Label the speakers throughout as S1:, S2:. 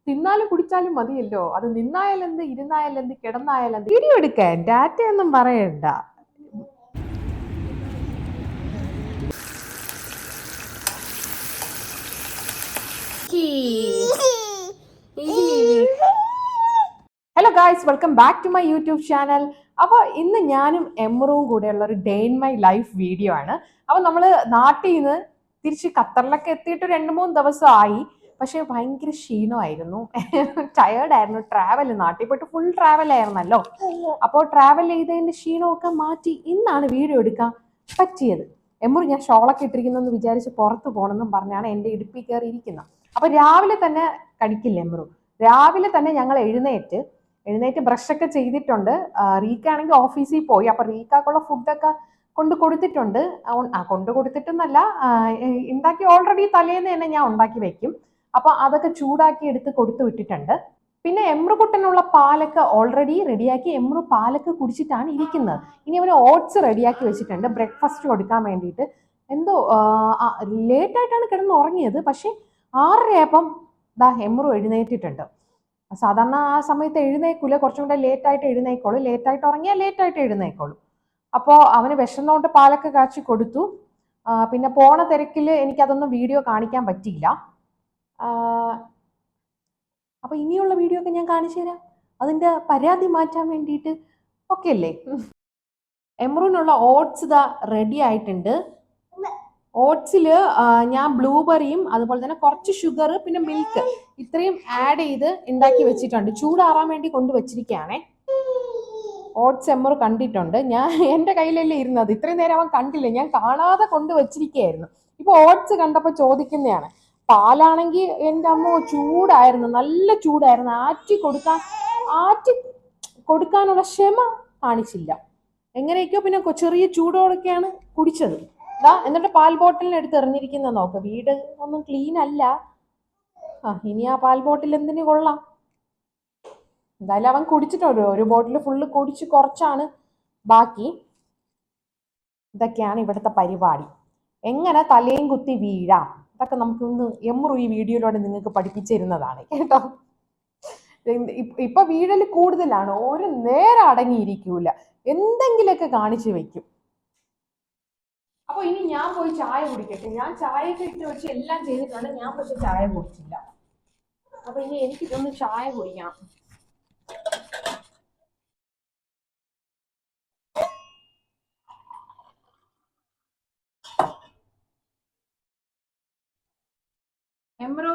S1: തിന്നാലും കുടിച്ചാലും മതിയല്ലോ. അത് നിന്നായാലെന്ത്, ഇരുന്നായാലെന്ത്, കിടന്നായാലെന്ത്. വീഡിയോ എടുക്കാൻ ഡാറ്റയൊന്നും പറയണ്ട. Hello guys, welcome back to my YouTube channel. അപ്പോൾ ഇന്ന് ഞാനും എമ്രുവും കൂടെയുള്ള ഒരു day in my life video ആണ്. അപ്പോൾ നമ്മൾ നാട്ടിൽ നിന്ന് തിരിച്ച് ഖത്തറിലൊക്കെ എത്തിയിട്ട് 2-3 ദിവസമായി. പക്ഷെ ഭയങ്കര ക്ഷീണമായിരുന്നു, ടയേർഡായിരുന്നു. ട്രാവൽ, നാട്ടിൽ പോയിട്ട് ഫുൾ ട്രാവൽ ആയിരുന്നല്ലോ. അപ്പോൾ ട്രാവൽ ചെയ്തതിന്റെ ക്ഷീണമൊക്കെ മാറ്റി ഇന്നാണ് വീഡിയോ എടുക്കാൻ പറ്റിയത്. എമ്മുറി ഞാൻ ഷോളൊക്കെ ഇട്ടിരിക്കുന്നെന്ന് വിചാരിച്ച് പുറത്ത് പോകണമെന്നും പറഞ്ഞാണ് എൻ്റെ ഇടുപ്പിൽ കയറി ഇരിക്കുന്നത്. അപ്പോൾ രാവിലെ തന്നെ കഴിക്കില്ല എമ്മുറു. രാവിലെ തന്നെ ഞങ്ങൾ എഴുന്നേറ്റ് ബ്രഷൊക്കെ ചെയ്തിട്ടുണ്ട്. റീക്കാണെങ്കിൽ ഓഫീസിൽ പോയി. അപ്പൊ റീക്കാക്കുള്ള ഫുഡൊക്കെ കൊണ്ട് കൊടുത്തിട്ടുണ്ട്. കൊണ്ട് കൊടുത്തിട്ടെന്നല്ല, ഉണ്ടാക്കി ഓൾറെഡി തലേന്ന് തന്നെ ഞാൻ ഉണ്ടാക്കി വെക്കും. അപ്പൊ അതൊക്കെ ചൂടാക്കി എടുത്ത് കൊടുത്തു വിട്ടിട്ടുണ്ട്. പിന്നെ എമ്രുകുട്ടനുള്ള പാലൊക്കെ ഓൾറെഡി റെഡിയാക്കി എമ്രു പാലൊക്കെ കുടിച്ചിട്ടാണ് ഇരിക്കുന്നത്. ഇനി അവന് ഓട്സ് റെഡിയാക്കി വെച്ചിട്ടുണ്ട് ബ്രേക്ക്ഫാസ്റ്റ് കൊടുക്കാൻ വേണ്ടിയിട്ട്. എന്തോ ലേറ്റ് ആയിട്ടാണ് കിടന്ന് ഉറങ്ങിയത്. പക്ഷെ 6:30 ദാ എമ്രു എഴുന്നേറ്റിട്ടുണ്ട്. സാധാരണ ആ സമയത്ത് എഴുന്നേക്കൂല, കുറച്ചും കൂടെ ലേറ്റ് ആയിട്ട് എഴുന്നേക്കോളൂ. ലേറ്റ് ആയിട്ട് ഉറങ്ങിയാൽ ലേറ്റ് ആയിട്ട് എഴുന്നേക്കോളൂ. അപ്പോൾ അവന് വിശന്നോണ്ട് പാലൊക്കെ കാച്ചി കൊടുത്തു. പിന്നെ പോണ തിരക്കിൽ എനിക്കതൊന്നും വീഡിയോ കാണിക്കാൻ പറ്റിയില്ല. അപ്പൊ ഇനിയുള്ള വീഡിയോ ഒക്കെ ഞാൻ കാണിച്ചു തരാം, അതിന്റെ പരാതി മാറ്റാൻ വേണ്ടിയിട്ട്. ഓക്കെ അല്ലേ? എമ്രൂനുള്ള ഓട്സ് ഇതാ റെഡി ആയിട്ടുണ്ട്. ഓട്സിൽ ഞാൻ ബ്ലൂബെറിയും അതുപോലെ തന്നെ കുറച്ച് ഷുഗർ പിന്നെ മിൽക്ക് ഇത്രയും ആഡ് ചെയ്ത് ഉണ്ടാക്കി വെച്ചിട്ടുണ്ട്. ചൂടാറാൻ വേണ്ടി കൊണ്ടുവച്ചിരിക്കുകയാണേ. ഓട്സ് എമ്മറ് കണ്ടിട്ടുണ്ട്. ഞാൻ എൻ്റെ കയ്യിലല്ലേ ഇരുന്നത്, ഇത്രയും നേരം അവൻ കണ്ടില്ല, ഞാൻ കാണാതെ കൊണ്ടുവച്ചിരിക്കുകയായിരുന്നു. ഇപ്പൊ ഓട്സ് കണ്ടപ്പോൾ ചോദിക്കുന്നതാണ്. പാലാണെങ്കിൽ എൻ്റെ അമ്മ ചൂടായിരുന്നു, നല്ല ചൂടായിരുന്നു. ആറ്റി കൊടുക്കാനുള്ള ക്ഷമ കാണിച്ചില്ല. എങ്ങനെയൊക്കെയോ പിന്നെ ചെറിയ ചൂടോടൊക്കെയാണ് കുടിച്ചത്. എന്നിട്ട് പാൽ ബോട്ടിലിന് എടുത്ത് എറിഞ്ഞിരിക്കുന്ന നോക്ക്. വീട് ഒന്നും ക്ലീൻ അല്ല. ഇനി ആ പാൽ ബോട്ടിൽ എന്തിനു കൊള്ളാം. എന്തായാലും അവൻ കുടിച്ചിട്ടുണ്ട്. ഒരു ബോട്ടിൽ ഫുള്ള് കുടിച്ച് കുറച്ചാണ് ബാക്കി. ഇതൊക്കെയാണ് ഇവിടുത്തെ പരിപാടി. എങ്ങനെ തലയും കുത്തി വീഴാം, ഇതൊക്കെ നമുക്ക് ഇന്ന് എമ്രു ഈ വീഡിയോയിലൂടെ നിങ്ങൾക്ക് പഠിപ്പിച്ചിരുന്നതാണ് കേട്ടോ. ഇപ്പൊ വീഴല് കൂടുതലാണ്. ഒരു നേരം അടങ്ങിയിരിക്കൂല, എന്തെങ്കിലുമൊക്കെ കാണിച്ചു വെക്കും. അപ്പൊ ഇനി ഞാൻ പോയി ചായ കുടിക്കട്ടെ. ഞാൻ ചായയൊക്കെ ഇട്ട് വെച്ച് എല്ലാം ചെയ്തിട്ടുണ്ട്, ഞാൻ പക്ഷെ ചായ കുടിച്ചില്ല. അപ്പൊ ഇനി എനിക്കിതൊന്ന് ചായ കുടിക്കാം. എമ്രോ,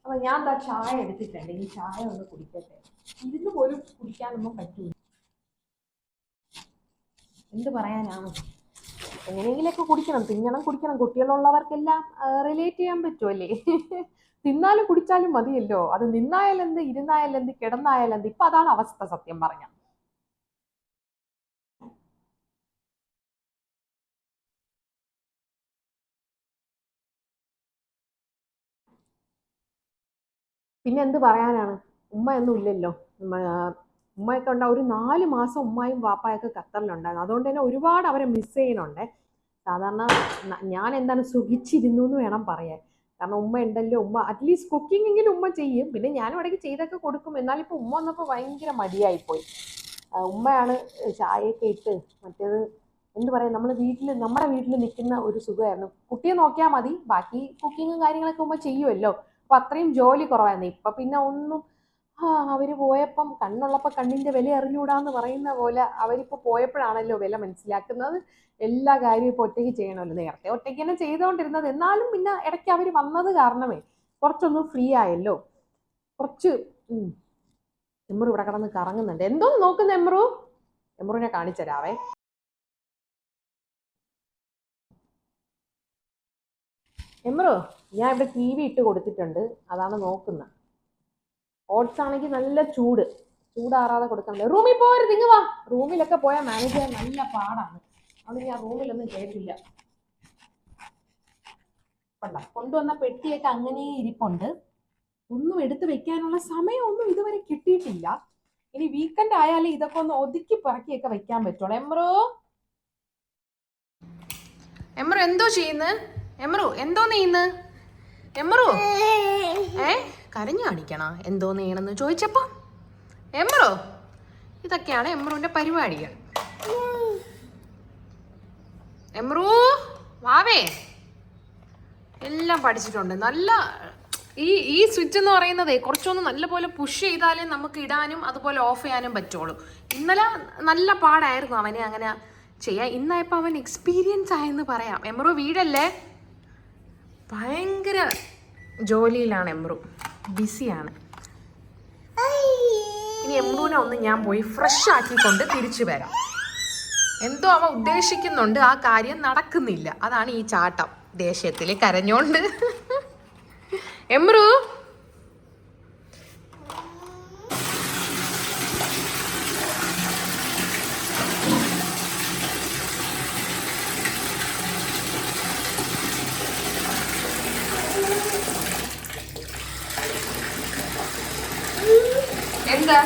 S1: അപ്പൊ ഞാൻ എന്താ ചായ എടുത്തിട്ടുണ്ട്. ഈ ചായ ഒന്ന് കുടിക്കട്ടെ. ഇരുന്ന് പോലും കുടിക്കാനൊന്നും പറ്റൂല. എന്ത് പറയാനാണ്, എങ്ങനെയെങ്കിലൊക്കെ കുടിക്കണം, തിന്നണം, കുടിക്കണം. കുട്ടികളുള്ളവർക്കെല്ലാം റിലേറ്റ് ചെയ്യാൻ പറ്റുമല്ലേ? തിന്നാലും കുടിച്ചാലും മതിയല്ലോ. അത് നിന്നായാലെന്ത്, ഇരുന്നായാലെന്ത്, കിടന്നായാലെന്ത്. ഇപ്പൊ അതാണ് അവസ്ഥ സത്യം പറഞ്ഞ. പിന്നെ എന്ത് പറയാനാണ്, ഉമ്മയൊന്നും ഇല്ലല്ലോ. ഉമ്മയൊക്കെ ഉണ്ടാവും. ഒരു 4 മാസം ഉമ്മയും വാപ്പായൊക്കെ ഖത്തറിലുണ്ടായിരുന്നു. അതുകൊണ്ട് തന്നെ ഒരുപാട് അവരെ മിസ് ചെയ്യുന്നുണ്ട്. സാധാരണ ഞാൻ എന്താണ് സുഖിച്ചിരുന്നു എന്ന് വേണം പറയാൻ. കാരണം ഉമ്മ ഉണ്ടല്ലോ. ഉമ്മ അറ്റ്ലീസ്റ്റ് കുക്കിംഗ് എങ്കിലും ഉമ്മ ചെയ്യും. പിന്നെ ഞാനും ഇടയ്ക്ക് ചെയ്തൊക്കെ കൊടുക്കും. എന്നാലും ഇപ്പൊ ഉമ്മ വന്നപ്പോൾ ഭയങ്കര മടിയായിപ്പോയി. ഉമ്മയാണ് ചായയൊക്കെ ഇട്ട് മറ്റേത് എന്ത് പറയാം, നമ്മുടെ വീട്ടിൽ നിൽക്കുന്ന ഒരു സുഖമായിരുന്നു. കുട്ടിയെ നോക്കിയാൽ മതി, ബാക്കി കുക്കിങ്ങും കാര്യങ്ങളൊക്കെ ഉമ്മ ചെയ്യുമല്ലോ. അപ്പൊ അത്രയും ജോലി കുറവായിരുന്നു. ഇപ്പൊ പിന്നെ ഒന്നും അവര് പോയപ്പം കണ്ണുള്ളപ്പോ കണ്ണിന്റെ വില അറിഞ്ഞൂടാന്ന് പറയുന്ന പോലെ അവരിപ്പോ പോയപ്പോഴാണല്ലോ വില മനസ്സിലാക്കുന്നത്. എല്ലാ കാര്യവും ഇപ്പൊ ഒറ്റയ്ക്ക് ചെയ്യണമല്ലോ. നേരത്തെ ഒറ്റയ്ക്ക് തന്നെ ചെയ്തുകൊണ്ടിരുന്നത്. എന്നാലും പിന്നെ ഇടയ്ക്ക് അവര് വന്നത് കാരണമേ കുറച്ചൊന്നും ഫ്രീ ആയല്ലോ. കുറച്ച് എമ്രു ഇവിടെ കിടന്ന് കറങ്ങുന്നുണ്ട്. എന്തോന്ന് നോക്കുന്ന എമ്രു? എമ്രുവിനെ കാണിച്ചരാവേ. എമ്രു, ഞാൻ ഇവിടെ TV ഇട്ട് കൊടുത്തിട്ടുണ്ട്, അതാണ് നോക്കുന്നത്. ഓട്സ് ആണെങ്കിൽ നല്ല ചൂടാറാതെ കൊടുക്കാൻ. റൂമിൽ പോകരുത്, ഇങ്ങ് വാ. റൂമിലൊക്കെ പോയാൽ മാനേജ് ചെയ്യാൻ നല്ല പാടാണ്. അതുകൊണ്ട് ഞാൻ റൂമിലൊന്നും കേട്ടില്ല. കൊണ്ടുവന്ന പെട്ടിയൊക്കെ അങ്ങനെ ഇരിപ്പുണ്ട്. ഒന്നും എടുത്തു വെക്കാനുള്ള സമയമൊന്നും ഇതുവരെ കിട്ടിയിട്ടില്ല. ഇനി വീക്കെൻഡ് ആയാലും ഇതൊക്കെ ഒന്ന് ഒതുക്കി പറക്കിയൊക്കെ വെക്കാൻ പറ്റുള്ളൂ. എമ്രോ എന്തോ ചെയ്യുന്നത്? എമ്രു എന്തോന്ന് ഇന്ന്? എമ്രു കരഞ്ഞു കാണിക്കണ എന്തോന്ന് ചെയ്യണമെന്ന് ചോദിച്ചപ്പോ? എമ്രു, ഇതൊക്കെയാണ് എമ്രുവിന്റെ പരിപാടികൾ. എമ്രു വാവേ എല്ലാം പഠിച്ചിട്ടുണ്ട്. നല്ല ഈ സ്വിച്ച് എന്ന് പറയുന്നത് കുറച്ചൊന്ന് നല്ലപോലെ പുഷ് ചെയ്താലേ നമുക്ക് ഇടാനും അതുപോലെ ഓഫ് ചെയ്യാനും പറ്റുള്ളൂ. ഇന്നലെ നല്ല പാടായിരുന്നു അവനെ അങ്ങനെ ചെയ്യാൻ. ഇന്നായപ്പോൾ അവൻ എക്സ്പീരിയൻസ് ആയെന്ന് പറയാം. എമ്രു വീടല്ലേ, ഭയങ്കര ജോലിയിലാണ് എമ്രു, ബിസിയാണ്. ഇനി എമ്രുവിനെ ഒന്ന് ഞാൻ പോയി ഫ്രഷ് ആക്കിക്കൊണ്ട് തിരിച്ചു വരാം. എന്തോ അവൻ ഉദ്ദേശിക്കുന്നുണ്ട്, ആ കാര്യം നടക്കുന്നില്ല. അതാണ് ഈ ചാട്ടം ദേഷ്യത്തിൽ കരഞ്ഞോണ്ട്. എമ്രു എന്താ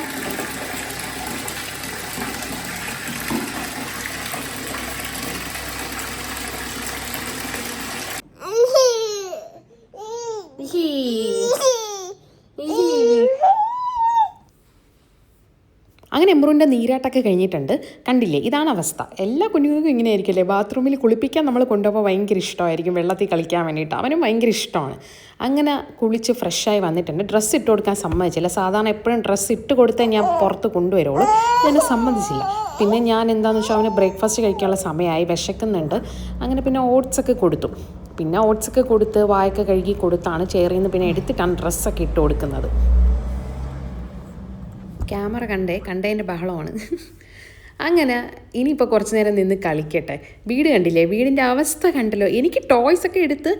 S1: അങ്ങനെ എമ്രുവിൻ്റെ നീരാട്ടൊക്കെ കഴിഞ്ഞിട്ടുണ്ട്. കണ്ടില്ലേ, ഇതാണ് അവസ്ഥ. എല്ലാ കുഞ്ഞുങ്ങൾക്കും ഇങ്ങനെ ആയിരിക്കില്ലേ. ബാത്റൂമിൽ കുളിപ്പിക്കാൻ നമ്മൾ കൊണ്ടുപോകുമ്പോൾ ഭയങ്കര ഇഷ്ടമായിരിക്കും, വെള്ളത്തിൽ കളിക്കാൻ വേണ്ടിയിട്ട്. അവനും ഭയങ്കര ഇഷ്ടമാണ്. അങ്ങനെ കുളിച്ച് ഫ്രഷായി വന്നിട്ടുണ്ട്. ഡ്രസ്സ് ഇട്ട് കൊടുക്കാൻ സമ്മതിച്ചില്ല. സാധാരണ എപ്പോഴും ഡ്രസ്സ് ഇട്ട് കൊടുത്തേ ഞാൻ പുറത്ത് കൊണ്ടുവരുള്ളൂ. എന്നെ സമ്മതിച്ചില്ല. പിന്നെ ഞാൻ എന്താണെന്ന് വെച്ചാൽ അവന് ബ്രേക്ക്ഫാസ്റ്റ് കഴിക്കാനുള്ള സമയമായി, വിശക്കുന്നുണ്ട്. അങ്ങനെ പിന്നെ ഓട്സൊക്കെ കൊടുത്തു. പിന്നെ ഓട്സൊക്കെ കൊടുത്ത് വായൊക്കെ കഴുകി കൊടുത്താണ് ചെയറിൽ നിന്ന് പിന്നെ എടുത്തിട്ടാണ് ഡ്രസ്സൊക്കെ ഇട്ട് കൊടുക്കുന്നത്. ക്യാമറ കണ്ടതിൻ്റെ ബഹളമാണ്. അങ്ങനെ ഇനിയിപ്പോൾ കുറച്ച് നേരം നിന്ന് കളിക്കട്ടെ. വീട് കണ്ടില്ലേ, വീടിൻ്റെ അവസ്ഥ കണ്ടല്ലോ. എനിക്ക് ടോയ്സൊക്കെ എടുത്ത്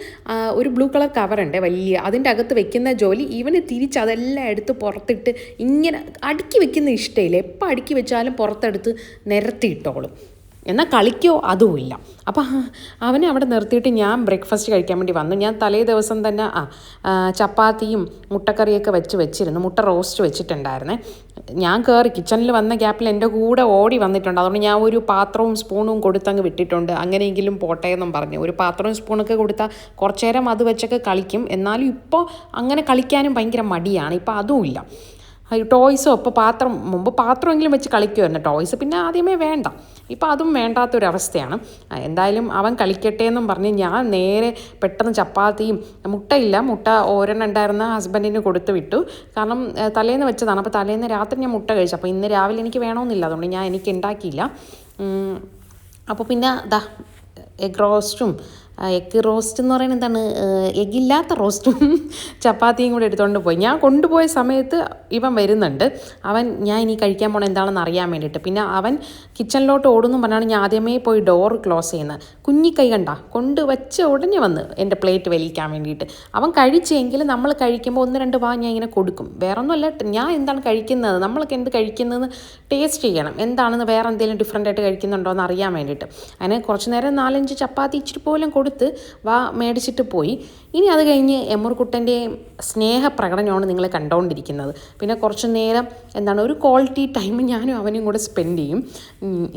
S1: ഒരു ബ്ലൂ കളർ കവറുണ്ട് വലിയ, അതിൻ്റെ അകത്ത് വെക്കുന്ന ജോലി. ഇവന് തിരിച്ച് അതെല്ലാം എടുത്ത് പുറത്തിട്ട് ഇങ്ങനെ അടുക്കി വെക്കുന്ന ഇഷ്ടമില്ല. എപ്പോൾ അടുക്കി വെച്ചാലും പുറത്തെടുത്ത് നിരത്തിയിട്ടോളും. എന്നാൽ കളിക്കോ അതുമില്ല. അപ്പം അവനെ അവിടെ നിർത്തിയിട്ട് ഞാൻ ബ്രേക്ക്ഫാസ്റ്റ് കഴിക്കാൻ വേണ്ടി വന്നു. ഞാൻ തലേ ദിവസം തന്നെ ചപ്പാത്തിയും മുട്ടക്കറിയൊക്കെ വെച്ചിരുന്നു. മുട്ട റോസ്റ്റ് വെച്ചിട്ടുണ്ടായിരുന്നേ. ഞാൻ കയറി കിച്ചണിൽ വന്ന ഗ്യാപ്പിൽ എൻ്റെ കൂടെ ഓടി വന്നിട്ടുണ്ട്. അതുകൊണ്ട് ഞാൻ ഒരു പാത്രവും സ്പൂണും കൊടുത്തങ്ങ് വിട്ടിട്ടുണ്ട്. അങ്ങനെയെങ്കിലും പോട്ടെ എന്നും പറഞ്ഞു. ഒരു പാത്രവും സ്പൂണൊക്കെ കൊടുത്താൽ കുറച്ചു നേരം അത് വെച്ചൊക്കെ കളിക്കും. എന്നാലും ഇപ്പോൾ അങ്ങനെ കളിക്കാനും ഭയങ്കര മടിയാണ്. ഇപ്പോൾ അതുമില്ല. ടോയ്സോ ഇപ്പോൾ മുമ്പ് പാത്രമെങ്കിലും വെച്ച് കളിക്കുമായിരുന്നു. ടോയ്സ് പിന്നെ ആദ്യമേ വേണ്ട. ഇപ്പോൾ അതും വേണ്ടാത്തൊരവസ്ഥയാണ്. എന്തായാലും അവൻ കളിക്കട്ടെ എന്നും പറഞ്ഞ് ഞാൻ നേരെ പെട്ടെന്ന് ചപ്പാത്തിയും, മുട്ട ഒരെണ്ണം ഉണ്ടായിരുന്ന ഹസ്ബൻഡിന് കൊടുത്തു വിട്ടു. കാരണം തലേന്ന് വെച്ചതാണ്. അപ്പോൾ തലേന്ന് രാത്രി ഞാൻ മുട്ട കഴിച്ചു. അപ്പോൾ ഇന്ന് രാവിലെ എനിക്ക് വേണമെന്നില്ല, അതുകൊണ്ട് എനിക്ക് ഉണ്ടാക്കിയില്ല. അപ്പോൾ പിന്നെ എഗ് റോസ്റ്റും, എഗ് റോസ്റ്റ് എന്ന് പറയുന്നത് എന്താണ്, എഗ്ഗില്ലാത്ത റോസ്റ്റും ചപ്പാത്തിയും കൂടെ എടുത്തുകൊണ്ട് പോയി. ഞാൻ കൊണ്ടുപോയ സമയത്ത് ഇവൻ വരുന്നുണ്ട്. ഞാൻ ഇനി കഴിക്കാൻ പോകണം എന്താണെന്ന് അറിയാൻ വേണ്ടിയിട്ട്. പിന്നെ അവൻ കിച്ചണിലോട്ട് ഓടുന്നു പറഞ്ഞാണ് ഞാൻ ആദ്യമേ പോയി ഡോർ ക്ലോസ് ചെയ്യുന്നത്. കുഞ്ഞിക്കൈ കൊണ്ടുവച്ച ഉടനെ വന്ന് എൻ്റെ പ്ലേറ്റ് വലിക്കാൻ വേണ്ടിയിട്ട്. അവൻ കഴിച്ചെങ്കിൽ നമ്മൾ കഴിക്കുമ്പോൾ 1-2 ഞാൻ ഇങ്ങനെ കൊടുക്കും. വേറൊന്നുമല്ല, ഞാൻ എന്താണ് കഴിക്കുന്നത്, നമ്മളൊക്കെ എന്ത് കഴിക്കുന്നതെന്ന് ടേസ്റ്റ് ചെയ്യണം. എന്താണെന്ന് വേറെ എന്തെങ്കിലും ഡിഫറെൻ്റായിട്ട് കഴിക്കുന്നുണ്ടോ എന്ന് അറിയാൻ വേണ്ടിയിട്ട്. അങ്ങനെ കുറച്ച് നേരം 4-5 ചപ്പാത്തി ഇച്ചിരി പോലും കൊടുത്ത് മേടിച്ചിട്ട് പോയി. ഇനി അത് കഴിഞ്ഞ് എമ്മുർക്കുട്ടൻ്റെ സ്നേഹപ്രകടനമാണ് നിങ്ങൾ കണ്ടുകൊണ്ടിരിക്കുന്നത്. പിന്നെ കുറച്ച് നേരം ഒരു ക്വാളിറ്റി ടൈം ഞാനും അവനും കൂടെ സ്പെൻഡ് ചെയ്യും.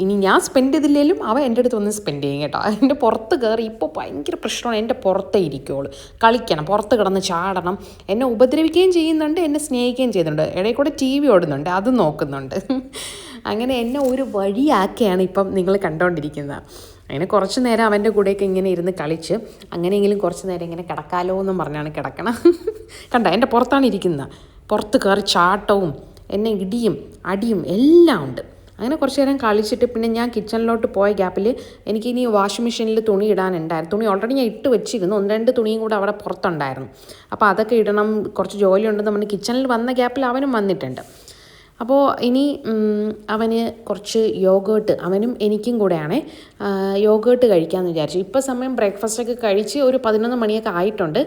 S1: ഇനി ഞാൻ സ്പെൻഡ് ചെയ്തില്ലെങ്കിലും അവൻ എൻ്റെ അടുത്ത് ഒന്ന് സ്പെൻഡ് ചെയ്യും കേട്ടോ. എൻ്റെ പുറത്ത് കയറി ഇപ്പോൾ ഭയങ്കര പ്രശ്നമാണ്. എൻ്റെ പുറത്തേ ഇരിക്കുള്ളൂ, കളിക്കണം, പുറത്ത് കിടന്ന് ചാടണം. എന്നെ ഉപദ്രവിക്കുകയും ചെയ്യുന്നുണ്ട്, എന്നെ സ്നേഹിക്കുകയും ചെയ്യുന്നുണ്ട്. ഇടയിൽ കൂടെ TV ഓടുന്നുണ്ട്, അതും നോക്കുന്നുണ്ട്. അങ്ങനെ എന്നെ ഒരു വഴിയാക്കിയാണ് ഇപ്പം നിങ്ങൾ കണ്ടുകൊണ്ടിരിക്കുന്നത്. അങ്ങനെ കുറച്ച് നേരം അവൻ്റെ കൂടെയൊക്കെ ഇങ്ങനെ ഇരുന്ന് കളിച്ച് അങ്ങനെയെങ്കിലും കുറച്ച് നേരം ഇങ്ങനെ കിടക്കാലോ എന്നും പറഞ്ഞാണ് കിടക്കണം. എൻ്റെ പുറത്താണ് ഇരിക്കുന്നത്. പുറത്ത് കയറി ചാട്ടവും എന്നെ ഇടിയും അടിയും എല്ലാം ഉണ്ട്. അങ്ങനെ കുറച്ച് നേരം കളിച്ചിട്ട് പിന്നെ ഞാൻ കിച്ചണിലോട്ട് പോയ ഗ്യാപ്പിൽ എനിക്കിനി വാഷിംഗ് മെഷീനിൽ തുണി ഇടാനുണ്ടായിരുന്നു. തുണി ഓൾറെഡി ഞാൻ ഇട്ട് വെച്ചിരുന്നു. 1-2 തുണിയും കൂടെ അവിടെ പുറത്തുണ്ടായിരുന്നു. അപ്പോൾ അതൊക്കെ ഇടണം, കുറച്ച് ജോലി ഉണ്ടെന്ന് പറഞ്ഞ് കിച്ചണിൽ വന്ന ഗ്യാപ്പിൽ അവനും വന്നിട്ടുണ്ട്. അപ്പോൾ ഇനി അവന് കുറച്ച് യോഗേർട്ട്, അവനും എനിക്കും കൂടെയാണ് യോഗേർട്ട് കഴിക്കാമെന്ന് വിചാരിച്ചു. ഇപ്പോൾ സമയം ബ്രേക്ക്ഫാസ്റ്റൊക്കെ കഴിച്ച് ഒരു 11 മണിയൊക്കെ ആയിട്ടുണ്ട്.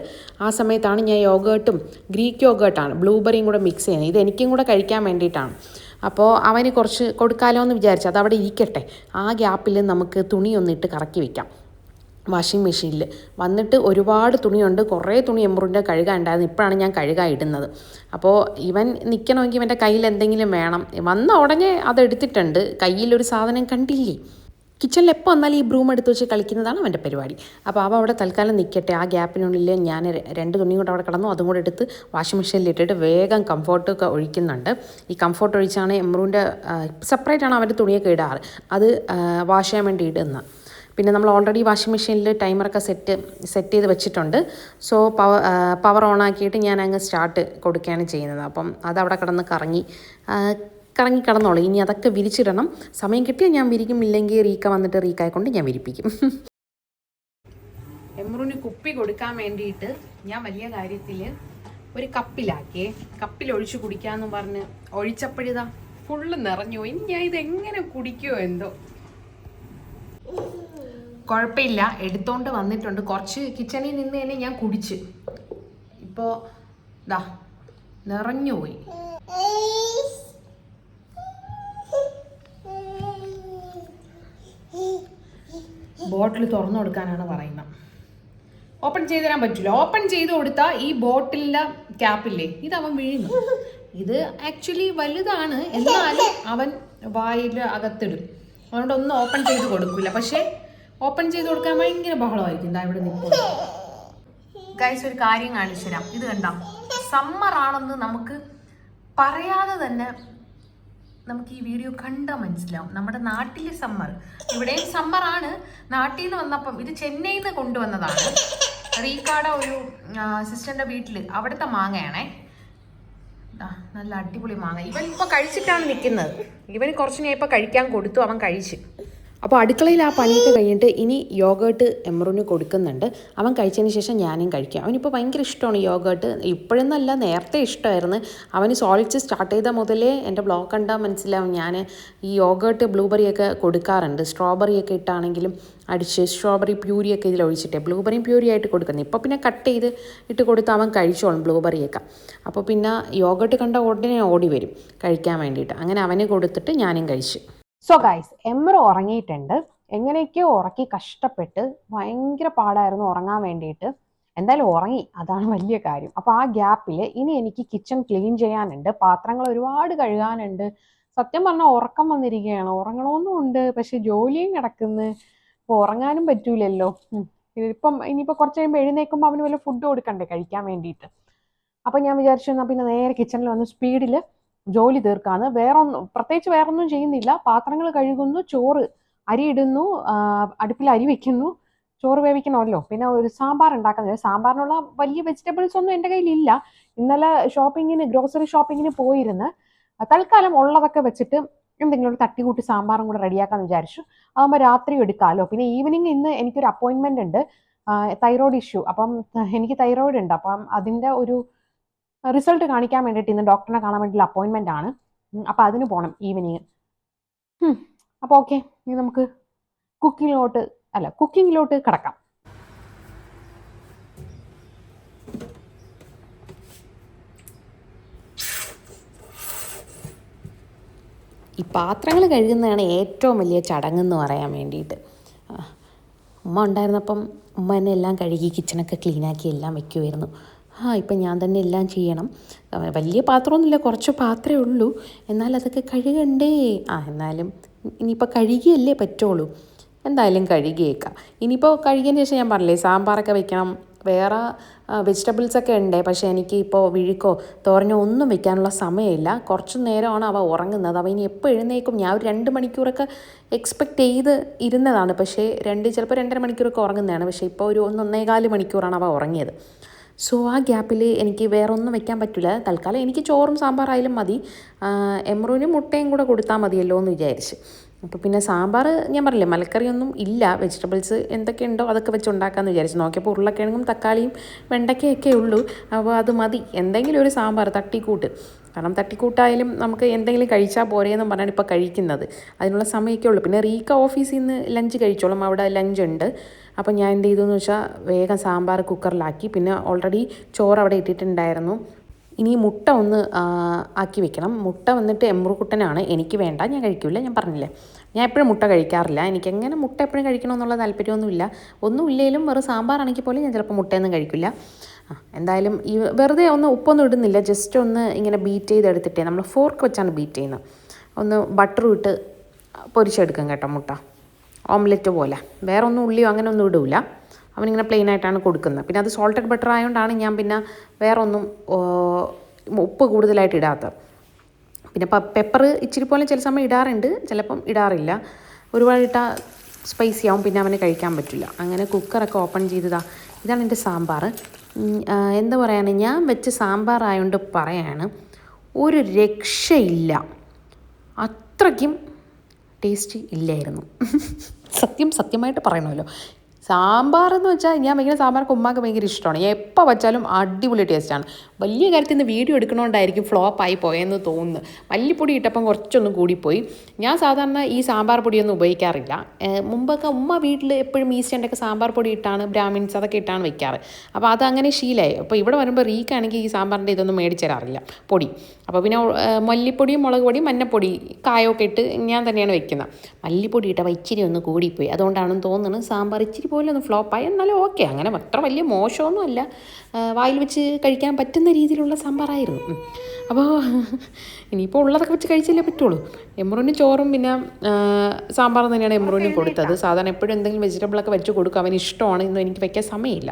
S1: ആ സമയത്താണ് ഞാൻ യോഗേർട്ടും, ഗ്രീക്ക് യോഗേർട്ടാണ്, ബ്ലൂബെറിയും കൂടെ മിക്സ് ചെയ്യുന്നത്. ഇത് എനിക്കും കൂടെ കഴിക്കാൻ വേണ്ടിയിട്ടാണ്. അപ്പോൾ അവന് കുറച്ച് കൊടുക്കാമല്ലോ എന്ന് വിചാരിച്ചു. അതവിടെ ഇരിക്കട്ടെ. ആ ഗ്യാപ്പിൽ നമുക്ക് തുണിയൊന്നിട്ട് കറക്കി വയ്ക്കാം വാഷിംഗ് മെഷീനിൽ. വന്നിട്ട് ഒരുപാട് തുണിയുണ്ട്, കുറേ തുണി എമ്പ്രൂൻ്റെ കഴുകാനുണ്ടായിരുന്നു. ഇപ്പോഴാണ് ഞാൻ കഴുകാൻ ഇടുന്നത്. അപ്പോൾ ഇവൻ നിൽക്കണമെങ്കിൽ ഇവൻ്റെ കയ്യിൽ എന്തെങ്കിലും വേണം. വന്ന ഉടനെ അതെടുത്തിട്ടുണ്ട്. കയ്യിലൊരു സാധനം കണ്ടില്ലേ,
S2: കിച്ചണിൽ എപ്പോൾ വന്നാലും ഈ ബ്രൂം എടുത്ത് വെച്ച് കളിക്കുന്നതാണ് അവൻ്റെ പരിപാടി. അപ്പോൾ അവ അവിടെ തൽക്കാലം നിൽക്കട്ടെ. ആ ഗ്യാപ്പിനുള്ളിൽ ഞാൻ 2 തുണിയും കൂടെ അവിടെ കിടന്നു. അതും കൂടെ എടുത്ത് വാഷിംഗ് മെഷീനിൽ ഇട്ടിട്ട് വേഗം കംഫോർട്ടൊക്കെ ഒഴിക്കുന്നുണ്ട്. ഈ കംഫോർട്ട് ഒഴിച്ചാണ് എമ്രൂൻ്റെ സെപ്പറേറ്റാണ് അവൻ്റെ തുണിയൊക്കെ ഇടാറ്. അത് വാഷ് ചെയ്യാൻ വേണ്ടി ഇടുന്ന. പിന്നെ നമ്മൾ ഓൾറെഡി വാഷിംഗ് മെഷീനിൽ ടൈമറൊക്കെ സെറ്റ് ചെയ്ത് വെച്ചിട്ടുണ്ട്. സോ പവർ ഓൺ ആക്കിയിട്ട് ഞാൻ അങ്ങ് സ്റ്റാർട്ട് കൊടുക്കുകയാണ് ചെയ്യുന്നത്. അപ്പം അതവിടെ കിടന്ന് കറങ്ങി കിടന്നോളൂ. ഇനി അതൊക്കെ വിരിച്ചിടണം. സമയം കിട്ടിയാൽ ഞാൻ വിരിക്കും, ഇല്ലെങ്കിൽ റീക്ക വന്നിട്ട് റീക്കായെ കൊണ്ട് ഞാൻ വിരിപ്പിക്കും. എമ്രൂന് കുപ്പി കൊടുക്കാൻ വേണ്ടിയിട്ട് ഞാൻ വലിയ കാര്യത്തിൽ ഒരു കപ്പിൽ ഒഴിച്ച് കുടിക്കാമെന്ന് പറഞ്ഞ് ഒഴിച്ചപ്പോഴിതാ ഫുള്ള് നിറഞ്ഞു. ഇനി ഞാൻ ഇതെങ്ങനെ കുടിക്കുമോ എന്തോ. കുഴപ്പമില്ല, എടുത്തോണ്ട് വന്നിട്ടുണ്ട്. കുറച്ച് കിച്ചണിൽ നിന്ന് തന്നെ ഞാൻ കുടിച്ച്. ഇപ്പോൾ ദാ നിറഞ്ഞുപോയി. ബോട്ടിൽ തുറന്നു കൊടുക്കാനാണ് പറയുന്നത്. ഓപ്പൺ ചെയ്ത് തരാൻ പറ്റില്ല. ഓപ്പൺ ചെയ്ത് കൊടുത്താൽ ഈ ബോട്ടിലിൻ്റെ ക്യാപ്പില്ലേ, ഇത് അവൻ വിഴുങ്ങും. ഇത് ആക്ച്വലി വലുതാണ്, എന്നാലും അവൻ വായിൽ അകത്തിടും. അതുകൊണ്ട് ഒന്നും ഓപ്പൺ ചെയ്ത് കൊടുക്കില്ല. പക്ഷേ ഓപ്പൺ ചെയ്ത് കൊടുക്കാൻ ഭയങ്കര ബഹളമായിരിക്കും. ഇതാ ഇവിടെ നിൽക്കും. ഗൈസ്, ഒരു കാര്യം കാണിച്ചു തരാം. ഇത് കണ്ടോ, സമ്മറാണെന്ന് നമുക്ക് പറയാതെ തന്നെ നമുക്ക് ഈ വീഡിയോ കണ്ടാൽ മനസ്സിലാവും. നമ്മുടെ നാട്ടിലെ സമ്മർ, ഇവിടെയും സമ്മറാണ്. നാട്ടിൽ നിന്ന് വന്നപ്പം ഇത് ചെന്നൈയിൽ നിന്ന് കൊണ്ടുവന്നതാണ്. റീക്കാടെ ഒരു സിസ്റ്ററിൻ്റെ വീട്ടിൽ, അവിടുത്തെ മാങ്ങയാണേ. നല്ല അടിപൊളി മാങ്ങ. ഇവൻ ഇപ്പോൾ കഴിച്ചിട്ടാണ് നിൽക്കുന്നത്. ഇവന് കുറച്ച് ഞാൻ ഇപ്പോൾ കഴിക്കാൻ കൊടുത്തു, അവൻ കഴിച്ച്. അപ്പോൾ അടുക്കളയിൽ ആ പണിയൊക്കെ കഴിഞ്ഞിട്ട് ഇനി യോഗേർട്ട് എമ്രൂന് കൊടുക്കുന്നുണ്ട്. അവൻ കഴിച്ചതിന് ശേഷം ഞാനും കഴിക്കാം. അവനിപ്പോൾ ഭയങ്കര ഇഷ്ടമാണ് യോഗേർട്ട്. ഇപ്പോഴൊന്നല്ല, നേരത്തെ ഇഷ്ടമായിരുന്നു. അവന് സോളിഡ്സ് സ്റ്റാർട്ട് ചെയ്ത മുതലേ എൻ്റെ ബ്ലോഗ് കണ്ടാൽ മനസ്സിലാവും. ഞാൻ ഈ യോഗേർട്ട് ബ്ലൂബെറിയൊക്കെ കൊടുക്കാറുണ്ട്. സ്ട്രോബെറിയൊക്കെ ഇട്ടാണെങ്കിലും അടിച്ച് സ്ട്രോബെറി പ്യൂരിയൊക്കെ ഇതിലൊഴിച്ചിട്ട് ബ്ലൂബെറിയും പ്യൂരി ആയിട്ട് കൊടുക്കുന്നത്. ഇപ്പോൾ പിന്നെ കട്ട് ചെയ്ത് ഇട്ട് കൊടുത്ത് അവൻ കഴിച്ചോളും ബ്ലൂബെറിയൊക്കെ. അപ്പോൾ പിന്നെ യോഗേർട്ട് കണ്ട ഉടനെ ഓടി വരും കഴിക്കാൻ വേണ്ടിയിട്ട്. അങ്ങനെ അവന് കൊടുത്തിട്ട് ഞാനും കഴിച്ചു.
S1: സോ ഗൈസ്, എമ്രു ഉറങ്ങിയിട്ടുണ്ട്. എങ്ങനെയൊക്കെയോ ഉറക്കി കഷ്ടപ്പെട്ട്, ഭയങ്കര പാടായിരുന്നു ഉറങ്ങാൻ വേണ്ടിയിട്ട്. എന്തായാലും ഉറങ്ങി, അതാണ് വലിയ കാര്യം. അപ്പോൾ ആ ഗ്യാപ്പിൽ ഇനി എനിക്ക് കിച്ചൺ ക്ലീൻ ചെയ്യാനുണ്ട്, പാത്രങ്ങൾ ഒരുപാട് കഴുകാനുണ്ട്. സത്യം പറഞ്ഞാൽ ഉറക്കം വന്നിരിക്കുകയാണ്. ഉറങ്ങണമെന്നും ഉണ്ട്, പക്ഷെ ജോലിയും കിടക്കുന്നു. അപ്പോൾ ഉറങ്ങാനും പറ്റൂലല്ലോ. ഇനിയിപ്പോൾ കുറച്ച് കഴിയുമ്പോൾ എഴുന്നേൽക്കുമ്പോൾ അവന് വല്ല ഫുഡ് കൊടുക്കണ്ടേ കഴിക്കാൻ വേണ്ടിയിട്ട്. അപ്പം ഞാൻ വിചാരിച്ചു എന്നാൽ പിന്നെ നേരെ കിച്ചണിൽ വന്ന് സ്പീഡിൽ ജോലി തീർക്കാന്ന്. പ്രത്യേകിച്ച് വേറൊന്നും ചെയ്യുന്നില്ല. പാത്രങ്ങൾ കഴുകുന്നു, ചോറ് അരി ഇടുന്നു, അടുപ്പിൽ അരി വെക്കുന്നു, ചോറ് വേവിക്കണമല്ലോ. പിന്നെ ഒരു സാമ്പാർ ഉണ്ടാക്കുന്നത്. സാമ്പാറിനുള്ള വലിയ വെജിറ്റബിൾസ് ഒന്നും എൻ്റെ കയ്യിലില്ല. ഇന്നലെ ഗ്രോസറി ഷോപ്പിങ്ങിന് പോയിരുന്ന് തൽക്കാലം ഉള്ളതൊക്കെ വെച്ചിട്ട് എന്തെങ്കിലും ഒരു തട്ടിക്കൂട്ടി സാമ്പാറും കൂടെ റെഡിയാക്കാന്ന് വിചാരിച്ചു. അതാകുമ്പോൾ രാത്രി എടുക്കാമല്ലോ. പിന്നെ ഈവനിങ് ഇന്ന് എനിക്കൊരു അപ്പോയിൻമെൻ്റ് ഉണ്ട്, തൈറോയ്ഡ് ഇഷ്യൂ. അപ്പം എനിക്ക് തൈറോയ്ഡ് ഉണ്ട്. അപ്പം അതിൻ്റെ ഒരു റിസൾട്ട് കാണിക്കാൻ വേണ്ടിയിട്ട് ഇന്ന് ഡോക്ടറിനെ കാണാൻ വേണ്ടിയുള്ള അപ്പോയിൻമെൻ്റ് ആണ്. അപ്പം അതിന് പോകണം ഈവനിങ്. അപ്പോൾ ഓക്കെ, ഇനി നമുക്ക് കുക്കിങ്ങിലോട്ട് കിടക്കാം.
S2: ഈ പാത്രങ്ങൾ കഴുകുന്നതാണ് ഏറ്റവും വലിയ ചടങ്ങെന്ന് പറയാൻ വേണ്ടിയിട്ട്. ഉമ്മ ഉണ്ടായിരുന്നപ്പം ഉമ്മ തന്നെ എല്ലാം കഴുകി കിച്ചണൊക്കെ ക്ലീനാക്കി എല്ലാം വയ്ക്കുമായിരുന്നു. ഇപ്പം ഞാൻ തന്നെ എല്ലാം ചെയ്യണം. വലിയ പാത്രമൊന്നുമില്ല, കുറച്ച് പാത്രമേ ഉള്ളൂ. എന്നാൽ അതൊക്കെ കഴുകണ്ടേ. എന്നാലും ഇനിയിപ്പോൾ കഴുകിയല്ലേ പറ്റുള്ളൂ. എന്തായാലും കഴുകിയേക്കാം. ഇനിയിപ്പോൾ കഴുകിയതിന് ശേഷം ഞാൻ പറഞ്ഞില്ലേ സാമ്പാറൊക്കെ വെക്കണം. വേറെ വെജിറ്റബിൾസൊക്കെ ഉണ്ട്, പക്ഷേ എനിക്ക് ഇപ്പോൾ വിഴുക്കോ തോരനോ ഒന്നും വെക്കാനുള്ള സമയമില്ല. കുറച്ച് നേരമാണ് അവ ഉറങ്ങുന്നത്. അവ ഇനി എപ്പോൾ എഴുന്നേക്കും. ഞാൻ ഒരു 2 മണിക്കൂറൊക്കെ എക്സ്പെക്റ്റ് ചെയ്ത് ഇരുന്നതാണ്. പക്ഷേ ചിലപ്പോൾ 2.5 മണിക്കൂറൊക്കെ ഉറങ്ങുന്നതാണ്. പക്ഷേ ഇപ്പോൾ ഒരു 1.25 മണിക്കൂറാണ് അവ ഉറങ്ങിയത്. സോ ആ ഗ്യാപ്പിൽ എനിക്ക് വേറെ ഒന്നും വെക്കാൻ പറ്റില്ല. തൽക്കാലം എനിക്ക് ചോറും സാമ്പാറായാലും മതി. എമ്രൂന് മുട്ടയും കൂടെ കൊടുത്താൽ മതിയല്ലോ എന്ന് വിചാരിച്ച്. അപ്പോൾ പിന്നെ സാമ്പാർ ഞാൻ പറഞ്ഞില്ലേ മലക്കറിയൊന്നും ഇല്ല. വെജിറ്റബിൾസ് എന്തൊക്കെ ഉണ്ടോ അതൊക്കെ വെച്ച് ഉണ്ടാക്കാമെന്ന് വിചാരിച്ചു. നോക്കിയപ്പോൾ ഉരുളക്കിഴങ്ങും തക്കാളിയും വെണ്ടയ്ക്കയൊക്കെ ഉള്ളൂ. അപ്പോൾ അത് മതി, എന്തെങ്കിലും ഒരു സാമ്പാർ തട്ടിക്കൂട്ട്. കാരണം തട്ടിക്കൂട്ടായാലും നമുക്ക് എന്തെങ്കിലും കഴിച്ചാൽ പോരെയെന്നും പറഞ്ഞാണ് ഇപ്പോൾ കഴിക്കുന്നത്. അതിനുള്ള സമയമൊക്കെ ഉള്ളൂ. പിന്നെ റീക്ക ഓഫീസിൽ നിന്ന് ലഞ്ച് കഴിച്ചോളും, അവിടെ ലഞ്ച് ഉണ്ട്. അപ്പോൾ ഞാൻ എന്ത് ചെയ്തു എന്ന് വെച്ചാൽ വേഗം സാമ്പാർ കുക്കറിലാക്കി. പിന്നെ ഓൾറെഡി ചോറ് അവിടെ ഇട്ടിട്ടുണ്ടായിരുന്നു. ഇനി മുട്ട ഒന്ന് ആക്കി വെക്കണം. മുട്ട വന്നിട്ട് എമ്രുക്കുട്ടനാണ്, എനിക്ക് വേണ്ട, ഞാൻ കഴിക്കില്ല. ഞാൻ പറഞ്ഞില്ലേ ഞാൻ എപ്പോഴും മുട്ട കഴിക്കാറില്ല. എനിക്കെങ്ങനെ മുട്ട എപ്പോഴും കഴിക്കണമെന്നുള്ള താല്പര്യമൊന്നുമില്ല. ഒന്നുമില്ലെങ്കിലും വെറും സാമ്പാറാണെങ്കിൽ പോലും ഞാൻ ചിലപ്പോൾ മുട്ടയൊന്നും കഴിക്കില്ല. എന്തായാലും ഈ വെറുതെ ഉപ്പൊന്നും ഇടുന്നില്ല, ജസ്റ്റ് ഒന്ന് ഇങ്ങനെ ബീറ്റ് ചെയ്തെടുത്തിട്ടേ, നമ്മൾ ഫോർക്ക് വെച്ചാണ് ബീറ്റ് ചെയ്യുന്നത്. ഒന്ന് ബട്ടറും ഇട്ട് പൊരിച്ചെടുക്കും കേട്ടോ മുട്ട. ഓംലെറ്റ് പോലെ. വേറെ ഒന്നും ഉള്ളിയോ അങ്ങനെ ഒന്നും ഇടില്ല. അവനിങ്ങനെ പ്ലെയിൻ ആയിട്ടാണ് കൊടുക്കുന്നത്. പിന്നെ അത് സോൾട്ടഡ് ബട്ടർ ആയതുകൊണ്ടാണ് ഞാൻ പിന്നെ വേറെ ഒന്നും ഉപ്പ് കൂടുതലായിട്ട് ഇടാത്തത്. പിന്നെ പെപ്പർ ഇച്ചിരി പോലെ ചില സമയം ഇടാറുണ്ട്, ചിലപ്പം ഇടാറില്ല. ഒരുപാട് ഇട്ടാൽ സ്പൈസി ആവും, പിന്നെ അവന് കഴിക്കാൻ പറ്റില്ല. അങ്ങനെ കുക്കറൊക്കെ ഓപ്പൺ ചെയ്തതാ. ഇതാണ് എൻ്റെ സാമ്പാർ. എന്താ പറയുക, ഞാൻ വെച്ച സാമ്പാർ ആയതുകൊണ്ട് പറയാണ്, ഒരു രക്ഷയില്ല. അത്രയ്ക്കും ടേസ്റ്റ് ഇല്ലായിരുന്നു. സത്യമായിട്ട് പറയണമല്ലോ. സാമ്പാർ എന്ന് വെച്ചാൽ ഞാൻ ഭയങ്കര സാമ്പാർക്ക് ഉമ്മാക്ക് ഭയങ്കര ഇഷ്ടമാണ്. എപ്പോൾ വെച്ചാലും അടിപൊളി ടേസ്റ്റാണ്. വലിയ കാര്യത്തിൽ നിന്ന് വീഡിയോ എടുക്കണോണ്ടായിരിക്കും ഫ്ലോപ്പായി പോയെന്ന് തോന്നുന്നു. മല്ലിപ്പൊടി ഇട്ടപ്പം കുറച്ചൊന്നും കൂടിപ്പോയി. ഞാൻ സാധാരണ ഈ സാമ്പാർ പൊടിയൊന്നും ഉപയോഗിക്കാറില്ല. മുമ്പൊക്കെ ഉമ്മ വീട്ടിൽ എപ്പോഴും ഈസ്റ്റേണ്ടൊക്കെ സാമ്പാർ പൊടി ഇട്ടാണ്, ബ്രാഹ്മിൻസ് അതൊക്കെ ഇട്ടാണ് വെക്കാറ്. അപ്പോൾ അതങ്ങനെ ശീലമായി. അപ്പോൾ ഇവിടെ വരുമ്പോൾ റീക്കാണെങ്കിൽ ഈ സാമ്പാറിൻ്റെ ഇതൊന്നും മേടിച്ചു തരാറില്ല, പൊടി. അപ്പോൾ പിന്നെ മല്ലിപ്പൊടിയും മുളക് പൊടിയും മഞ്ഞപ്പൊടി കായമൊക്കെ ഇട്ട് ഞാൻ തന്നെയാണ് വെക്കുന്നത്. മല്ലിപ്പൊടി ഇട്ടപ്പോൾ ഇച്ചിരി ഒന്ന് കൂടിപ്പോയി. അതുകൊണ്ടാണെന്ന് തോന്നുന്നത് സാമ്പാർ ഇച്ചിരി പോലെ ഒന്ന് ഫ്ലോപ്പായി. എന്നാലും ഓക്കെ, അങ്ങനെ അത്ര വലിയ മോശമൊന്നും അല്ല. വായിൽ വെച്ച് കഴിക്കാൻ പറ്റുന്ന രീതിയിലുള്ള സാമ്പാറായിരുന്നു. അപ്പോൾ ഇനിയിപ്പോൾ ഉള്ളതൊക്കെ വെച്ച് കഴിച്ചല്ലേ പറ്റുള്ളൂ. എമ്രുവിന് ചോറും പിന്നെ സാമ്പാറും തന്നെയാണ് എമ്രുവിനും കൊടുത്തത്. സാധാരണ എപ്പോഴും എന്തെങ്കിലും വെജിറ്റബിളൊക്കെ വെച്ച് കൊടുക്കും, അവന് ഇഷ്ടമാണ്. ഇന്നും എനിക്ക് വയ്ക്കാൻ സമയമില്ല.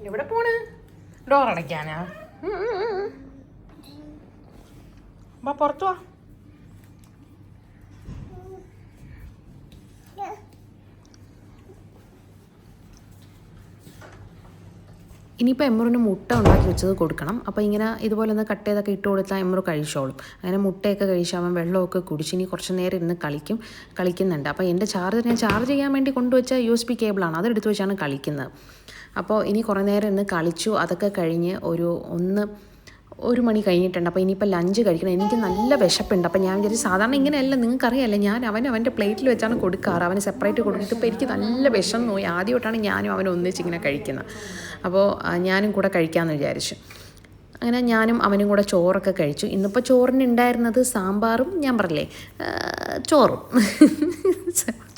S2: എവിടെ പോണ്? ഡോർ അടയ്ക്കാനാ? പുറത്തു വാ. ഇനിയിപ്പോൾ എമ്രുവിന് മുട്ട ഉണ്ടാക്കി വെച്ചത് കൊടുക്കണം. അപ്പോൾ ഇങ്ങനെ ഇതുപോലെ ഒന്ന് കട്ട് ചെയ്തൊക്കെ ഇട്ട് കൊടുത്താൽ എമ്രു കഴിച്ചോളും. അങ്ങനെ മുട്ടയൊക്കെ കഴിച്ച് അവൻ വെള്ളമൊക്കെ കുടിച്ച് ഇനി കുറച്ച് നേരം ഇരുന്ന് കളിക്കുന്നുണ്ട്. അപ്പോൾ എൻ്റെ ഞാൻ ചാർജ് ചെയ്യാൻ വേണ്ടി കൊണ്ടുവച്ച USB കേബിളാണ്, അതെടുത്ത് വെച്ചാണ് കളിക്കുന്നത്. അപ്പോൾ ഇനി കുറേ നേരം ഇന്ന് കളിച്ചു. അതൊക്കെ കഴിഞ്ഞ് ഒരു മണി കഴിഞ്ഞിട്ടുണ്ട്. അപ്പോൾ ഇനിയിപ്പോൾ ലഞ്ച് കഴിക്കണം. എനിക്ക് നല്ല വിശപ്പുണ്ട്. അപ്പോൾ ഞാൻ വിചാരിച്ചു, സാധാരണ ഇങ്ങനെയല്ല, നിങ്ങൾക്കറിയാമല്ലോ, ഞാൻ അവൻ്റെ പ്ലേറ്റിൽ വെച്ചാണ് കൊടുക്കാറ്. അവന് സെപ്പറേറ്റ് കൊടുത്തിട്ട് ഇപ്പോൾ എനിക്ക് നല്ല വിഷം പോയി. ആദ്യമായിട്ടാണ് ഞാനും അവനും ഒന്നിച്ചിങ്ങനെ കഴിക്കുന്നത്. അപ്പോൾ ഞാനും കൂടെ കഴിക്കാമെന്ന് വിചാരിച്ചു. അങ്ങനെ ഞാനും അവനും കൂടെ ചോറൊക്കെ കഴിച്ചു. ഇന്നിപ്പോൾ ചോറിനുണ്ടായിരുന്നത് സാമ്പാറും, ഞാൻ പറഞ്ഞില്ലേ,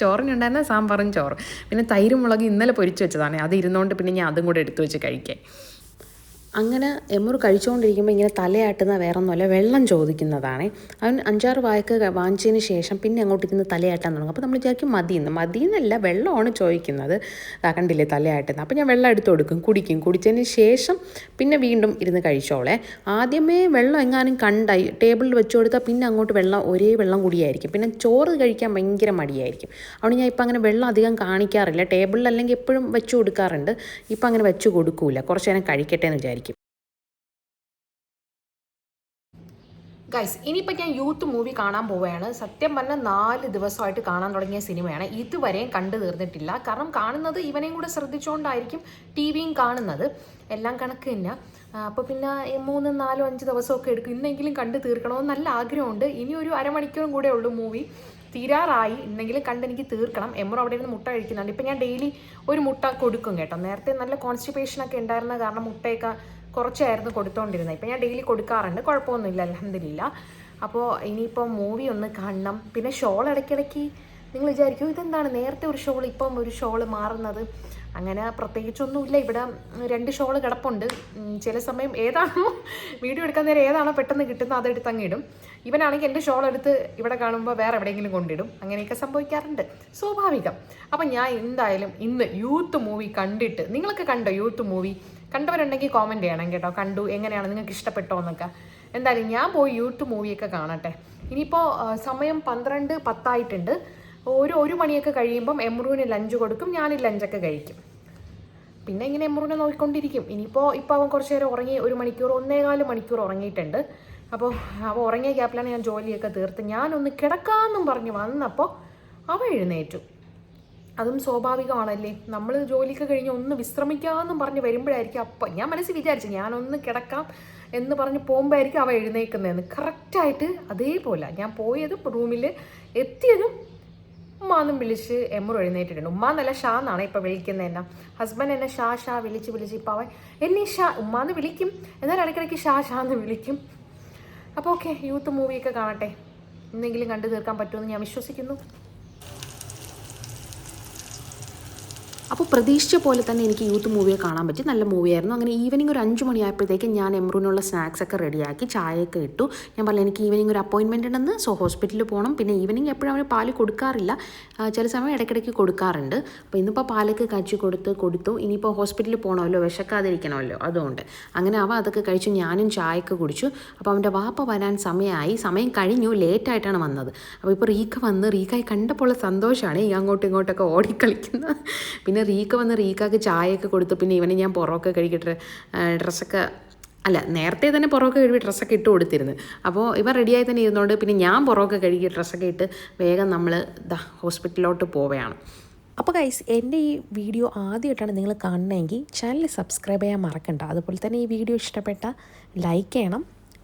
S2: ചോറിനുണ്ടായിരുന്ന സാമ്പാറും ചോറും. പിന്നെ തൈരും മുളകും ഇന്നലെ പൊരിച്ച് വെച്ചതാണ്, അത് ഇരുന്നുകൊണ്ട് പിന്നെ ഞാൻ അതും കൂടെ എടുത്തു വെച്ച് കഴിക്കാൻ. അങ്ങനെ എമ്രു കഴിച്ചുകൊണ്ടിരിക്കുമ്പോൾ ഇങ്ങനെ തലയാട്ടുന്ന വേറെ ഒന്നുമല്ല, വെള്ളം ചോദിക്കുന്നതാണ്. അവൻ 5-6 വായ്ക്ക് വാങ്ങിച്ചതിന് ശേഷം പിന്നെ അങ്ങോട്ട് ഇരുന്ന് തലയാട്ടാൻ തുടങ്ങും. അപ്പോൾ നമ്മൾ വിചാരിക്കും മതിയെന്നല്ല, വെള്ളമാണ് ചോദിക്കുന്നത്. കണ്ടില്ലേ തലയാട്ടുന്നത്. അപ്പോൾ ഞാൻ വെള്ളം എടുത്ത് കൊടുക്കും, കുടിച്ചതിന് ശേഷം പിന്നെ വീണ്ടും ഇരുന്ന് കഴിച്ചോളെ. ആദ്യമേ വെള്ളം എങ്ങാനും കണ്ടായി ടേബിളിൽ വെച്ച് കൊടുത്താൽ പിന്നെ അങ്ങോട്ട് ഒരേ വെള്ളം കുടിയായിരിക്കും. പിന്നെ ചോറ് കഴിക്കാൻ ഭയങ്കര മടിയായിരിക്കും. അതുകൊണ്ട് ഞാൻ ഇപ്പം അങ്ങനെ വെള്ളം അധികം കാണിക്കാറില്ല. ടേബിളിൽ അല്ലെങ്കിൽ എപ്പോഴും വെച്ച് കൊടുക്കാറുണ്ട്. ഇപ്പം അങ്ങനെ വെച്ച് കൊടുക്കൂല, കുറച്ച് നേരം കഴിക്കട്ടെ എന്ന് വിചാരിക്കും. ഗൈസ്, ഇനിയിപ്പോൾ ഞാൻ യൂത്ത് മൂവി കാണാൻ പോവുകയാണ്. സത്യം പറഞ്ഞാൽ 4 ദിവസമായിട്ട് കാണാൻ തുടങ്ങിയ സിനിമയാണ്. ഇതുവരെയും കണ്ടു തീർന്നിട്ടില്ല. കാരണം കാണുന്നത് ഇവനെയും കൂടെ ശ്രദ്ധിച്ചുകൊണ്ടായിരിക്കും ടിവിയും കാണുന്നത്. എല്ലാം കണക്ക് തന്നെ. അപ്പോൾ പിന്നെ 3, 4, 5 ദിവസമൊക്കെ എടുക്കും. ഇന്നെങ്കിലും കണ്ടു തീർക്കണമെന്ന് നല്ല ആഗ്രഹമുണ്ട്. ഇനി ഒരു അരമണിക്കൂറും കൂടെ ഉള്ളൂ മൂവി തീരാറായി. ഇന്നെങ്കിലും കണ്ടെനിക്ക് തീർക്കണം. എമ്രു അവിടെ ഇരുന്ന് മുട്ട കഴിക്കുന്നുണ്ട്. ഇപ്പം ഞാൻ ഡെയിലി ഒരു മുട്ട കൊടുക്കും കേട്ടോ. നേരത്തെ നല്ല കോൺസ്റ്റിപ്പേഷനൊക്കെ ഉണ്ടായിരുന്ന കാരണം മുട്ടയൊക്കെ കുറച്ചായിരുന്നു കൊടുത്തുകൊണ്ടിരുന്നത്. ഇപ്പം ഞാൻ ഡെയിലി കൊടുക്കാറുണ്ട്, കുഴപ്പമൊന്നുമില്ല, അൽഹംദുലില്ലാ. അപ്പോൾ ഇനിയിപ്പോൾ മൂവി ഒന്ന് കാണണം. പിന്നെ ഷോൾ ഇടയ്ക്കിടയ്ക്ക് നിങ്ങൾ വിചാരിക്കും ഇതെന്താണ് നേരത്തെ ഒരു ഷോൾ ഇപ്പം ഒരു ഷോള് മാറുന്നത്. അങ്ങനെ പ്രത്യേകിച്ചൊന്നുമില്ല. ഇവിടെ 2 ഷോള് കിടപ്പുണ്ട്. ചില സമയം ഏതാണോ വീഡിയോ എടുക്കാൻ നേരം ഏതാണോ പെട്ടെന്ന് കിട്ടുന്നത് അതെടുത്ത് അങ്ങിടും. ഇവനാണെങ്കിൽ എൻ്റെ ഷോൾ എടുത്ത് ഇവിടെ കാണുമ്പോൾ വേറെ എവിടെയെങ്കിലും കൊണ്ടിടും. അങ്ങനെയൊക്കെ സംഭവിക്കാറുണ്ട്, സ്വാഭാവികം. അപ്പം ഞാൻ എന്തായാലും ഇന്ന് യൂത്ത് മൂവി കണ്ടിട്ട്, നിങ്ങളൊക്കെ കണ്ടോ യൂത്ത് മൂവി? കണ്ടവരുണ്ടെങ്കിൽ കോമൻറ്റ് ചെയ്യണം കേട്ടോ. കണ്ടു, എങ്ങനെയാണ്, നിങ്ങൾക്ക് ഇഷ്ടപ്പെട്ടോ എന്നൊക്കെ. എന്തായാലും ഞാൻ പോയി യൂത്ത് മൂവിയൊക്കെ കാണട്ടെ. ഇനിയിപ്പോൾ സമയം 12:10 ആയിട്ടുണ്ട്. ഒരു മണിയൊക്കെ കഴിയുമ്പം എമ്രുവിന് ലഞ്ച് കൊടുക്കും, ഞാൻ ലഞ്ചൊക്കെ കഴിക്കും. പിന്നെ ഇങ്ങനെ എമ്രുവിനെ നോക്കിക്കൊണ്ടിരിക്കും. ഇപ്പോൾ അവൻ കുറച്ച് നേരം ഉറങ്ങി, 1 മണിക്കൂർ 1.25 മണിക്കൂർ ഉറങ്ങിയിട്ടുണ്ട്. അപ്പോൾ അവൻ ഉറങ്ങിയ ഗ്യാപ്പിലാണ് ഞാൻ ജോലിയൊക്കെ തീർത്ത് ഞാനൊന്ന് കിടക്കാമെന്നും പറഞ്ഞ് വന്നപ്പോൾ അവൻ എഴുന്നേറ്റു. അതും സ്വാഭാവികമാണല്ലേ, നമ്മൾ ജോലിയൊക്കെ കഴിഞ്ഞ് ഒന്ന് വിശ്രമിക്കാമെന്നും പറഞ്ഞ് വരുമ്പോഴായിരിക്കും അപ്പം ഞാൻ മനസ്സിൽ വിചാരിച്ചു ഞാനൊന്ന് കിടക്കാം എന്ന് പറഞ്ഞ് പോകുമ്പോഴായിരിക്കും അവ എഴുന്നേൽക്കുന്നതെന്ന്. കറക്റ്റായിട്ട് അതേപോലെ ഞാൻ പോയതും റൂമിൽ എത്തിയതും ഉമ്മാന്നും വിളിച്ച് എമ്രു എഴുന്നേറ്റിട്ടുണ്ട്. ഉമ്മാന്നല്ല ഷാ എന്നാണ് ഇപ്പോൾ വിളിക്കുന്നത്. എന്നെ ഹസ്ബൻഡ് എന്നെ ഷാ വിളിച്ച് ഇപ്പോൾ അവൻ എന്നെ ഉമ്മാന്ന് വിളിക്കും, എന്നാൽ ഇടയ്ക്കിടയ്ക്ക് ഷാ എന്ന് വിളിക്കും. അപ്പോൾ ഓക്കെ, യൂത്ത് മൂവിയൊക്കെ കാണട്ടെ. ഇന്നെങ്കിലും കണ്ടു തീർക്കാൻ പറ്റുമെന്ന് ഞാൻ വിശ്വസിക്കുന്നു. അപ്പോൾ പ്രതീക്ഷിച്ച പോലെ തന്നെ എനിക്ക് യൂത്ത് മൂവിയെ കാണാൻ പറ്റി. നല്ല മൂവിയായിരുന്നു. അങ്ങനെ ഈവനിങ് ഒരു 5 മണിയായപ്പോഴത്തേക്കും ഞാൻ എമ്രുവിനുള്ള സ്നാക്സൊക്കെ റെഡിയാക്കി ചായയൊക്കെ ഇട്ടു. ഞാൻ പറഞ്ഞു എനിക്ക് ഈവനിങ് ഒരു അപ്പോയിൻമെൻ്റ് ഉണ്ടെന്ന്, സോ ഹോസ്പിറ്റലിൽ പോകണം. പിന്നെ ഈവനിങ് എപ്പോഴും അവന് പാല് കൊടുക്കാറില്ല, ചില സമയം ഇടയ്ക്കിടയ്ക്ക് കൊടുക്കാറുണ്ട്. അപ്പോൾ ഇന്നിപ്പോൾ പാലൊക്കെ കാച്ചി കൊടുത്തു. ഇനിയിപ്പോൾ ഹോസ്പിറ്റലിൽ പോകണമല്ലോ, വിശക്കാതിരിക്കണമല്ലോ, അതുകൊണ്ട് അങ്ങനെ അതൊക്കെ കഴിച്ചു. ഞാനും ചായയൊക്കെ കുടിച്ചു. അപ്പോൾ അവൻ്റെ വാപ്പ വരാൻ സമയം കഴിഞ്ഞു, ലേറ്റായിട്ടാണ് വന്നത്. അപ്പോൾ ഇപ്പോൾ റീക്കായി കണ്ടപ്പോൾ സന്തോഷമാണ് ഈ അങ്ങോട്ടും ഇങ്ങോട്ടൊക്കെ ഓടിക്കളിക്കുന്നത്. പിന്നെ റീക്കാക്ക് ചായയൊക്കെ കൊടുത്തു. പിന്നെ ഇവന് ഞാൻ പുറമൊക്കെ കഴുകിയിട്ട് ഡ്രസ്സൊക്കെ നേരത്തെ തന്നെ പുറമൊക്കെ കഴുകി ഡ്രസ്സൊക്കെ ഇട്ട് കൊടുത്തിരുന്നു. അപ്പോൾ ഇവ റെഡിയായി തന്നെ ഇരുന്നുകൊണ്ട് പിന്നെ ഞാൻ പുറമൊക്കെ കഴുകി ഡ്രസ്സൊക്കെ ഇട്ട് വേഗം നമ്മൾ ഹോസ്പിറ്റലിലോട്ട് പോവുകയാണ്. അപ്പോൾ ഗൈസ്, എൻ്റെ ഈ വീഡിയോ ആദ്യമായിട്ടാണ് നിങ്ങൾ കാണണമെങ്കിൽ ചാനൽ സബ്സ്ക്രൈബ് ചെയ്യാൻ മറക്കണ്ട. അതുപോലെ തന്നെ ഈ വീഡിയോ ഇഷ്ടപ്പെട്ട ലൈക്ക് ചെയ്യണം,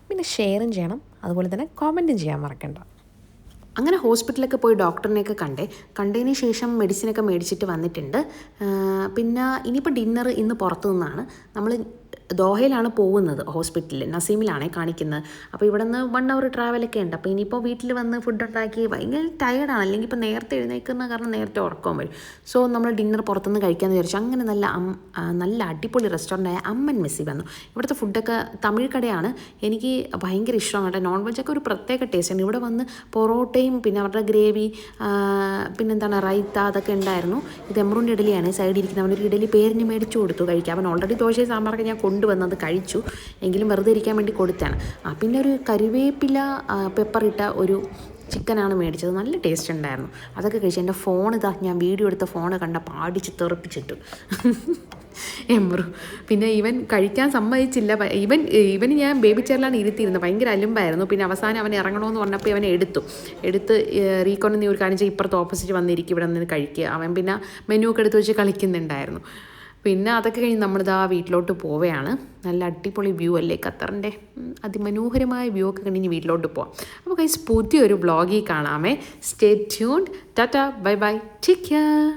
S2: പിന്നെ ഷെയറും ചെയ്യണം, അതുപോലെ തന്നെ കമൻറ്റും ചെയ്യാൻ മറക്കണ്ട. അങ്ങനെ ഹോസ്പിറ്റലിലൊക്കെ പോയി ഡോക്ടറിനെയൊക്കെ കണ്ടതിന് ശേഷം മെഡിസിനൊക്കെ മേടിച്ചിട്ട് വന്നിട്ടുണ്ട്. പിന്നെ ഇനിയിപ്പോൾ ഡിന്നർ ഇന്ന് പുറത്തു നിന്നാണ്. നമ്മൾ ദോഹയിലാണ് പോകുന്നത്, ഹോസ്പിറ്റലിൽ നസീമിലാണേ കാണിക്കുന്നത്. അപ്പോൾ ഇവിടെ നിന്ന് 1 hour ട്രാവലൊക്കെ ഉണ്ട്. അപ്പോൾ ഇനിയിപ്പോൾ വീട്ടിൽ വന്ന് ഫുഡ് ഉണ്ടാക്കി ഭയങ്കര ടയേർഡാണ്. അല്ലെങ്കിൽ ഇപ്പോൾ നേരത്തെ എഴുന്നേൽക്കുന്ന കാരണം നേരത്തെ ഉറക്കം വരും. സോ നമ്മൾ ഡിന്നർ പുറത്തുനിന്ന് കഴിക്കാമെന്ന് വിചാരിച്ചു. അങ്ങനെ നല്ല അടിപൊളി റെസ്റ്റോറൻ്റായ അമ്മൻ മെസ്സി വന്നു. ഇവിടുത്തെ ഫുഡൊക്കെ തമിഴ് കടയാണ്. എനിക്ക് ഭയങ്കര ഇഷ്ടമാണ് കേട്ടോ. നോൺ വെജൊക്കെ ഒരു പ്രത്യേക ടേസ്റ്റാണ്. ഇവിടെ വന്ന് പൊറോട്ടയും പിന്നെ അവരുടെ ഗ്രേവി, പിന്നെന്താണ് റൈത്ത, അതൊക്കെ ഉണ്ടായിരുന്നു. ഇത് എമ്രുവിൻ്റെ ഇഡലിയാണ്. സൈഡിൽ ഇരിക്കുന്ന അവനൊരു ഇഡലി പേരിന് മേടിച്ചു കൊടുത്തു കഴിക്കാൻ. അവൻ ഓൾറെഡി ദോശയും സാമ്പാറൊക്കെ ഞാൻ കൊണ്ടുവന്നത് കഴിച്ചു, എങ്കിലും വെറുതെ ഇരിക്കാൻ വേണ്ടി കൊടുത്താണ്. പിന്നെ ഒരു കറിവേപ്പില പെപ്പറിട്ട ഒരു ചിക്കനാണ് മേടിച്ചത്. നല്ല ടേസ്റ്റ് ഉണ്ടായിരുന്നു. അതൊക്കെ കഴിച്ചു. എൻ്റെ ഫോൺ ഞാൻ വീഡിയോ എടുത്ത ഫോൺ കണ്ടപ്പോൾ അടിച്ച് തെറിപ്പിച്ചിട്ടു എമ്രു. പിന്നെ ഇവൻ കഴിക്കാൻ സമ്മതിച്ചില്ല. ഇവന് ഞാൻ ബേബി ചെയറിലാണ് ഇരുത്തിയിരുന്നത്. ഭയങ്കര അലുമ്പായിരുന്നു. പിന്നെ അവസാനം അവൻ ഇറങ്ങണമെന്ന് പറഞ്ഞപ്പോൾ അവനെ എടുത്ത് റീക്കോണ്ട് നീ ഒരു കാര്യം ചെയ്യും, ഇപ്പുറത്ത് ഓപ്പോസിറ്റ് വന്നിരിക്കും, ഇവിടെ നിന്ന് കഴിക്കുക. അവൻ പിന്നെ മെനു ഒക്കെ എടുത്ത് വെച്ച് കളിക്കുന്നുണ്ടായിരുന്നു. പിന്നെ അതൊക്കെ കഴിഞ്ഞ് നമ്മളിതാ വീട്ടിലോട്ട് പോവുകയാണ്. നല്ല അടിപൊളി വ്യൂ അല്ലേ ഖത്തറിൻ്റെ, അതിമനോഹരമായ വ്യൂ ഒക്കെ കഴിഞ്ഞ് വീട്ടിലോട്ട് പോവാം. അപ്പോൾ ഗൈസ്, പുതിയൊരു വ്ളോഗിൽ കാണാമേ. Stay tuned. Tata, bye bye, take care.